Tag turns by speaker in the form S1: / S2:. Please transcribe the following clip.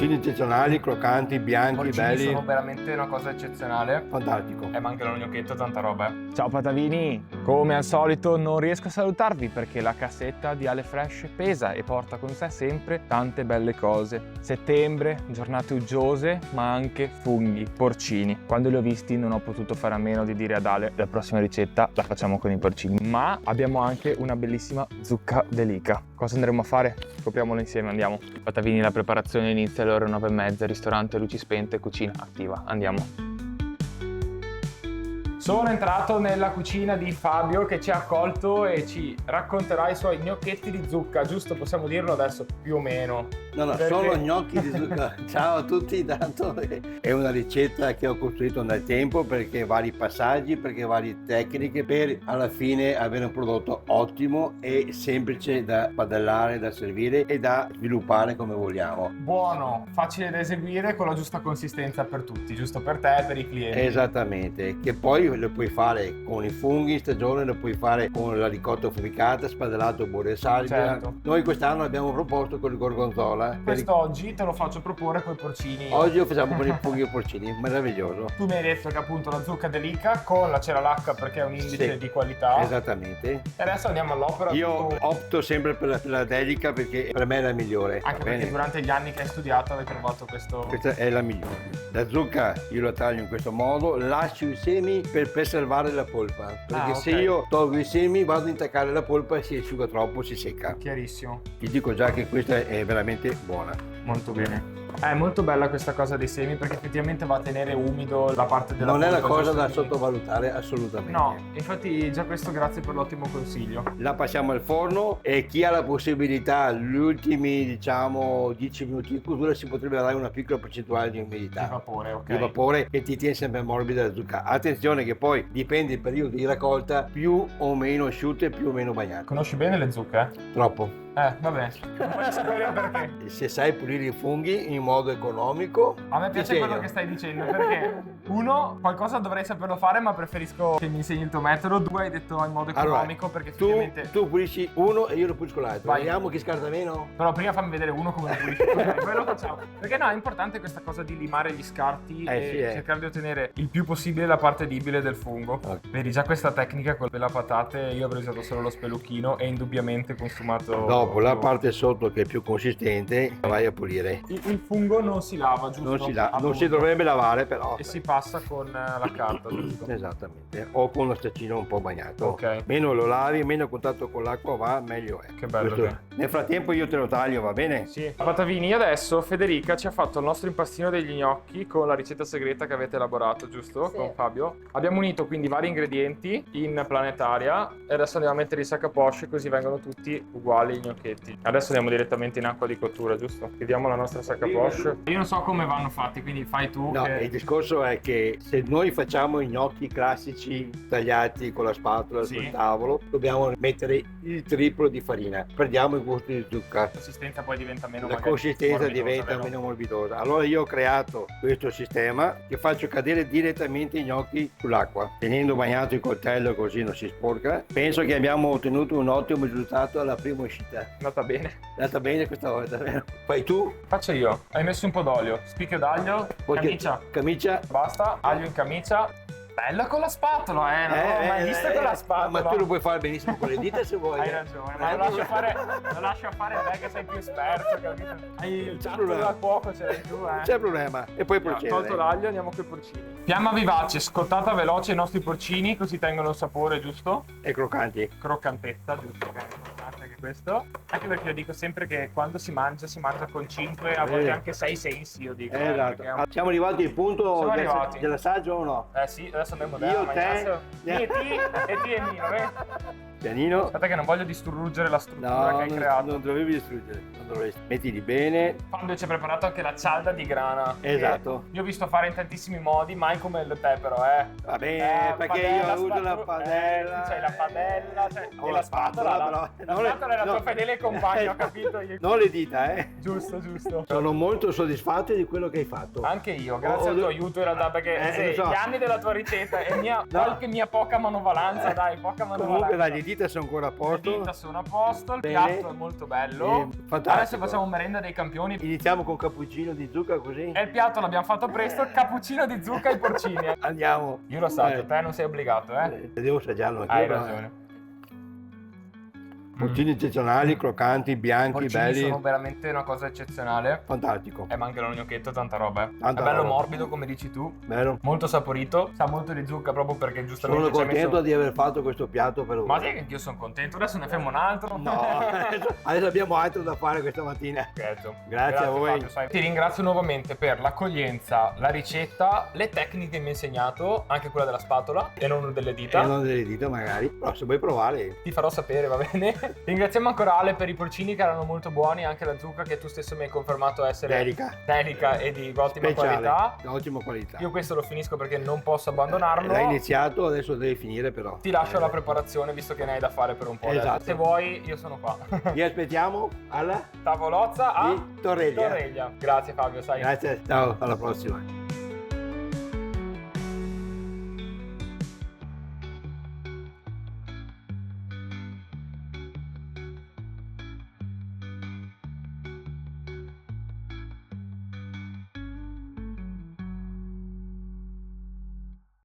S1: porcini eccezionali, croccanti, bianchi,
S2: Porcini
S1: belli.
S2: sono veramente una cosa eccezionale.
S1: Fantastico.
S2: Ma anche lo gnocchietto, tanta roba. Ciao Patavini! Come al solito non riesco a salutarvi perché la cassetta di Ale Fresh pesa e porta con sé sempre tante belle cose. Settembre, giornate uggiose, ma anche funghi, porcini. Quando li ho visti non ho potuto fare a meno di dire ad Ale la prossima ricetta la facciamo con i porcini. Ma abbiamo anche una bellissima zucca delica. Cosa andremo a fare? Scopriamolo insieme, andiamo. Patavini, la preparazione inizia alle ore 9:30, ristorante luci spente, cucina attiva. Andiamo. Sono entrato nella cucina di Fabio che ci ha accolto e ci racconterà i suoi gnocchetti di zucca, giusto? Possiamo dirlo adesso più o meno.
S1: No,
S2: Perché-
S1: solo gnocchi di zucca. Ciao a tutti, tanto è una ricetta che ho costruito nel tempo perché vari passaggi, perché varie tecniche per alla fine avere un prodotto ottimo e semplice da padellare, da servire e da sviluppare come vogliamo.
S2: Buono, facile da eseguire con la giusta consistenza per tutti, giusto per te e per i clienti.
S1: Esattamente, che poi lo puoi fare con i funghi in stagione, lo puoi fare con la ricotta affumicata, spadellato burro e salvia.
S2: Certo.
S1: Noi quest'anno abbiamo proposto con il gorgonzola.
S2: Quest'oggi te lo faccio proporre con i porcini.
S1: Oggi lo facciamo con i funghi e porcini, meraviglioso.
S2: Tu mi hai detto che appunto la zucca delica con la ceralacca perché è un indice
S1: Sì.
S2: di qualità.
S1: Esattamente.
S2: E adesso andiamo all'opera.
S1: Io
S2: Tu-
S1: opto sempre per la delica perché per me è la migliore.
S2: Anche
S1: va
S2: perché
S1: bene?
S2: durante gli anni che hai studiato hai trovato questo...
S1: Questa è la migliore. La zucca io la taglio in questo modo, lascio i semi per salvare la polpa. Perché
S2: Ah,
S1: se
S2: ok.
S1: io tolgo i semi vado a intaccare la polpa e si asciuga troppo, si secca.
S2: Chiarissimo,
S1: Ti dico già che questa è veramente buona.
S2: molto bene. È molto bella questa cosa dei semi perché effettivamente va a tenere umido la parte della
S1: Non è una
S2: polpa,
S1: cosa da
S2: giusto?
S1: sottovalutare assolutamente.
S2: No, infatti già questo grazie per l'ottimo consiglio.
S1: La passiamo al forno e chi ha la possibilità, gli ultimi diciamo 10 minuti di cottura si potrebbe dare una piccola percentuale di umidità.
S2: Di vapore, ok.
S1: Di vapore che ti tiene sempre morbida la zucca. Attenzione che poi dipende il periodo di raccolta, più o meno asciutte, più o meno bagnate.
S2: Conosci bene le zucche?
S1: Troppo.
S2: Vabbè. Non voglio sapere perché.
S1: Se sai pulire i funghi in modo economico,
S2: A me
S1: ti
S2: piace quello
S1: insegno.
S2: che stai dicendo perché uno, qualcosa dovrei saperlo fare ma preferisco che mi insegni il tuo metodo. Due, hai detto in modo economico perché effettivamente...
S1: tu pulisci uno e io lo pulisco l'altro.
S2: Vai.
S1: Vediamo chi scarta meno.
S2: Però prima fammi vedere uno come lo pulisci. Ok, poi lo facciamo. Perché no, è importante questa cosa di limare gli scarti e
S1: sì,
S2: cercare di ottenere il più possibile la parte edibile del fungo.
S1: Ok.
S2: Vedi, già questa tecnica, quella della patate, io avrei usato solo lo speluchino e indubbiamente consumato...
S1: Dopo la parte sotto che è più consistente vai a pulire.
S2: Il fungo non si lava, giusto?
S1: Non si
S2: Appunto.
S1: dovrebbe lavare però.
S2: E si passa con la carta, giusto?
S1: Esattamente, o con lo staccino un po' bagnato.
S2: Ok.
S1: Meno lo lavi, meno contatto con l'acqua va, meglio è.
S2: Che bello
S1: Questo- Nel frattempo io te lo taglio, va bene?
S2: Sì. Patavini, adesso Federica ci ha fatto il nostro impastino degli gnocchi con la ricetta segreta che avete elaborato, giusto?
S3: Sì.
S2: Con Fabio. Abbiamo unito quindi vari ingredienti in planetaria e adesso andiamo a mettere i sac à poche così vengono tutti uguali i gnocchetti. Adesso andiamo direttamente in acqua di cottura, giusto? Chiediamo la nostra sac à poche. Io non so come vanno fatti, quindi fai tu.
S1: No, il discorso è che se noi facciamo i gnocchi classici tagliati con la spatola
S2: Sì.
S1: sul tavolo, dobbiamo mettere il triplo di farina. Perdiamo il gusto di zucca.
S2: La consistenza poi diventa meno
S1: La
S2: magari
S1: consistenza
S2: morbidosa,
S1: diventa
S2: vero?
S1: meno morbidosa. Allora io ho creato questo sistema che faccio cadere direttamente i gnocchi sull'acqua, tenendo bagnato il coltello così non si sporca. Penso che abbiamo ottenuto un ottimo risultato alla prima uscita.
S2: È andata bene.
S1: È andata bene questa volta, vero? Fai tu?
S2: Faccio io. Hai messo un po' d'olio, spicchio d'aglio, camicia.
S1: Camicia.
S2: Basta, aglio in camicia. Bella con la spatola, non l'ho mai vista con la spatola.
S1: Ma tu lo puoi fare benissimo con le dita se vuoi.
S2: Hai ragione, ma lo lascio fare a te che sei più esperto, capito? Hai il
S1: C'è
S2: ciato
S1: problema.
S2: da cuoco, ce l'hai tu,
S1: Non c'è problema. E poi
S2: No,
S1: procedere.
S2: tolto l'aglio, andiamo con i porcini. Fiamma vivace, scottata veloce i nostri porcini, così tengono il sapore, giusto?
S1: E croccanti.
S2: Croccantezza, giusto? Che è importante anche questo. Anche perché io dico sempre che quando si mangia con 5, a volte anche 6 sensi, io dico.
S1: Esatto.
S2: perché è un-
S1: Siamo arrivati al punto
S2: Siamo arrivati.
S1: dell'assaggio o no?
S2: Sì, adesso andiamo da
S1: Io, te-
S2: e ti e mio,
S1: Pianino.
S2: Aspetta che non voglio distruggere la struttura che hai creato.
S1: non dovevi distruggere, non dovresti. Mettili bene.
S2: Fabio ci ha preparato anche la cialda di grana.
S1: Esatto.
S2: Io ho visto fare in tantissimi modi, mai come il te però,
S1: Va bene, perché io ho avuto la padella.
S2: Tu c'hai la padella,
S1: Ho
S2: e la spatola.
S1: però.
S2: La spatola è la tua fedele compagna, ho capito?
S1: Non le dita,
S2: Giusto.
S1: Sono molto soddisfatto di quello che hai fatto.
S2: Anche io, grazie al tuo aiuto in realtà, perché
S1: lo so.
S2: gli anni della tua ricetta e qualche mia poca manovalanza, dai, poca manovalanza.
S1: Comunque dai, le dita sono ancora a
S2: Le
S1: posto.
S2: dita sono a posto, il
S1: Bene.
S2: piatto è molto bello.
S1: Fantastico.
S2: Adesso facciamo merenda dei campioni.
S1: Iniziamo con cappuccino di zucca così.
S2: E il piatto l'abbiamo fatto presto, cappuccino di zucca ai porcini.
S1: Andiamo.
S2: Io lo assaggio, te non sei obbligato,
S1: Devo assaggiarlo anche
S2: Hai
S1: io.
S2: ragione.
S1: Porcini eccezionali, croccanti,
S2: I
S1: bianchi,
S2: porcini
S1: belli.
S2: sono veramente una cosa eccezionale.
S1: Fantastico.
S2: E manca lo gnocchietto, tanta roba.
S1: Tanta
S2: è bello
S1: roba.
S2: morbido, come dici tu.
S1: Vero?
S2: Molto saporito. Sa molto di zucca proprio perché giustamente
S1: Sono
S2: ci hai
S1: contento
S2: messo...
S1: di aver fatto questo piatto per voi.
S2: Ma sai che anch'io sono contento. Adesso ne fermo un altro.
S1: No, adesso abbiamo altro da fare questa mattina.
S2: Scherzo.
S1: Grazie a voi.
S2: Fabio, sai. Ti ringrazio nuovamente per l'accoglienza, la ricetta, le tecniche che mi hai insegnato, anche quella della spatola e non delle dita.
S1: E non delle dita magari, però se vuoi provare.
S2: Ti farò sapere, va bene? Ringraziamo ancora Ale per i porcini che erano molto buoni, anche la zucca che tu stesso mi hai confermato essere delica e di ottima
S1: Speciale,
S2: qualità.
S1: di ottima qualità.
S2: Io questo lo finisco perché non posso abbandonarlo.
S1: L'hai iniziato, adesso devi finire però.
S2: Ti lascio la preparazione visto che ne hai da fare per un po'.
S1: Esatto.
S2: Adesso. Se vuoi, io sono qua.
S1: Vi aspettiamo alla
S2: Tavolozza a
S1: di Torreglia.
S2: Torreglia. Grazie Fabio, sai.
S1: Grazie, ciao, alla prossima.